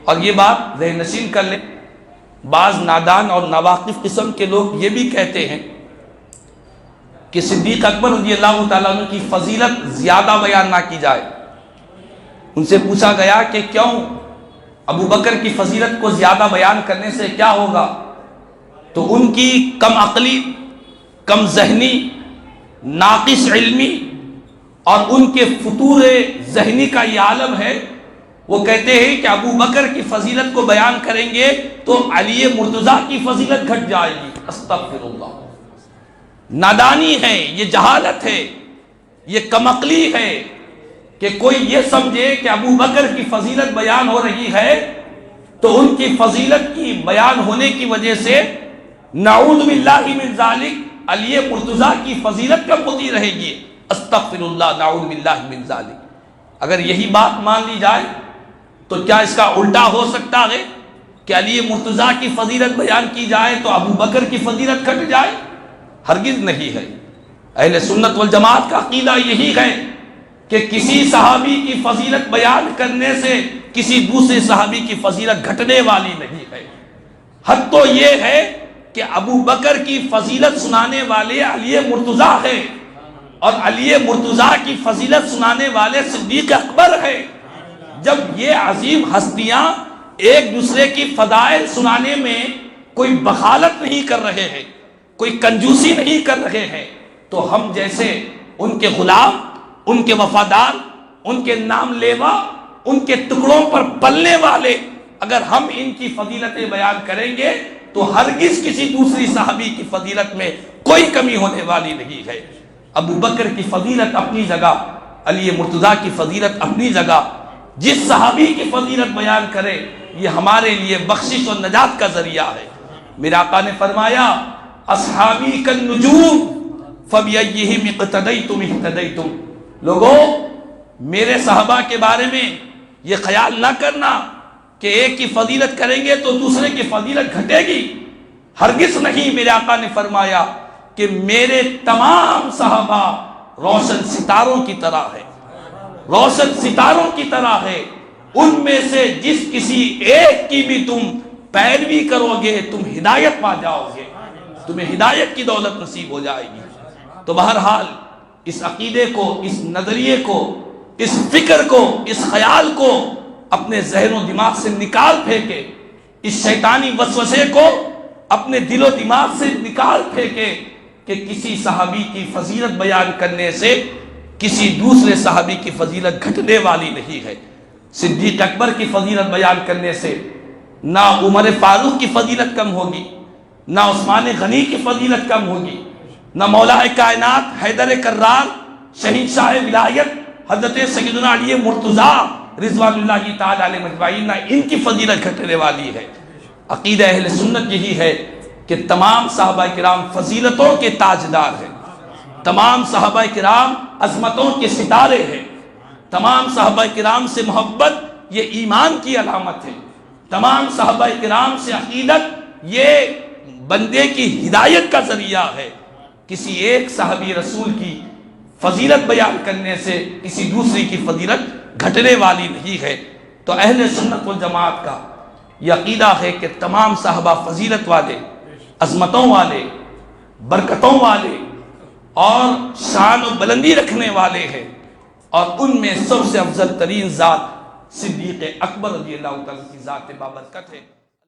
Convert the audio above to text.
اور یہ بات ذہن نشین کر لیں، بعض نادان اور ناواقف قسم کے لوگ یہ بھی کہتے ہیں کہ صدیق اکبر رضی اللہ تعالیٰ عنہ کی فضیلت زیادہ بیان نہ کی جائے۔ ان سے پوچھا گیا کہ کیوں، ابو بکر کی فضیلت کو زیادہ بیان کرنے سے کیا ہوگا؟ تو ان کی کم عقلی، کم ذہنی، ناقص علمی اور ان کے فطور ذہنی کا یہ عالم ہے، وہ کہتے ہیں کہ ابو بکر کی فضیلت کو بیان کریں گے تو علی مرتضیٰ کی فضیلت گھٹ جائے گی۔ استغفر اللہ، نادانی ہے، یہ جہالت ہے، یہ کم عقلی ہے کہ کوئی یہ سمجھے کہ ابو بکر کی فضیلت بیان ہو رہی ہے تو ان کی فضیلت کی بیان ہونے کی وجہ سے نعوذ باللہ من ذالک علی مرتضیٰ کی فضیلت کم ہوتی رہے گی۔ استغفر اللہ، نعوذ باللہ من ذالک۔ اگر یہی بات مان لی جائے تو کیا اس کا الٹا ہو سکتا ہے کہ علی مرتضیٰ کی فضیلت بیان کی جائے تو ابو بکر کی فضیلت گھٹ جائے؟ ہرگز نہیں ہے۔ اہل سنت والجماعت کا عقیدہ یہی ہے کہ کسی صحابی کی فضیلت بیان کرنے سے کسی دوسرے صحابی کی فضیلت گھٹنے والی نہیں ہے۔ حد تو یہ ہے کہ ابو بکر کی فضیلت سنانے والے علی مرتضیٰ ہے اور علی مرتضیٰ کی فضیلت سنانے والے صدیق اکبر ہے۔ جب یہ عظیم ہستیاں ایک دوسرے کی فضائل سنانے میں کوئی بخالت نہیں کر رہے ہیں، کوئی کنجوسی نہیں کر رہے ہیں، تو ہم جیسے ان کے غلام، ان کے وفادار، ان کے نام لیوا، ان کے ٹکڑوں پر پلنے والے، اگر ہم ان کی فضیلتیں بیان کریں گے تو ہرگز کسی دوسری صحابی کی فضیلت میں کوئی کمی ہونے والی نہیں ہے۔ ابو بکر کی فضیلت اپنی جگہ، علی مرتضیٰ کی فضیلت اپنی جگہ۔ جس صحابی کی فضیلت بیان کرے یہ ہمارے لیے بخشش اور نجات کا ذریعہ ہے۔ میرے آقا نے فرمایا اصحابی کالنجوم فبأیہم اقتدیتم اہتدیتم۔ لوگوں، میرے صحابہ کے بارے میں یہ خیال نہ کرنا کہ ایک کی فضیلت کریں گے تو دوسرے کی فضیلت گھٹے گی، ہرگز نہیں۔ میرے آقا نے فرمایا کہ میرے تمام صحابہ روشن ستاروں کی طرح ہے، روشن ستاروں کی طرح ہے۔ ان میں سے جس کسی ایک کی بھی تم پیروی کرو گے تم ہدایت پا جاؤ گے، تمہیں ہدایت کی دولت نصیب ہو جائے گی۔ تو بہرحال اس عقیدے کو، اس نظریے کو، اس فکر کو، اس خیال کو اپنے ذہن و دماغ سے نکال پھینکے، اس شیطانی وسوسے کو اپنے دل و دماغ سے نکال پھینکے کہ کسی صحابی کی فضیلت بیان کرنے سے کسی دوسرے صحابی کی فضیلت گھٹنے والی نہیں ہے۔ صدیق اکبر کی فضیلت بیان کرنے سے نہ عمر فاروق کی فضیلت کم ہوگی، نہ عثمان غنی کی فضیلت کم ہوگی، نہ مولا کائنات حیدر کرار شہنشاہ ولایت حضرت سیدنا علی مرتضیٰ رضوان اللہ تعالی علیہ مجمعین، نہ ان کی فضیلت گھٹنے والی ہے۔ عقیدہ اہل سنت یہی ہے کہ تمام صحابہ کرام فضیلتوں کے تاجدار ہیں، تمام صحابہ کرام عظمتوں کے ستارے ہیں، تمام صحابہ کرام سے محبت یہ ایمان کی علامت ہے، تمام صحابہ کرام سے عقیدت یہ بندے کی ہدایت کا ذریعہ ہے۔ کسی ایک صحابی رسول کی فضیلت بیان کرنے سے کسی دوسری کی فضیلت گھٹنے والی نہیں ہے۔ تو اہل سنت والجماعت کا یہ عقیدہ ہے کہ تمام صحابہ فضیلت والے، عظمتوں والے، برکتوں والے اور شان و بلندی رکھنے والے ہیں، اور ان میں سب سے افضل ترین ذات صدیق اکبر رضی اللہ تعالیٰ کی ذات بابرکت ہے۔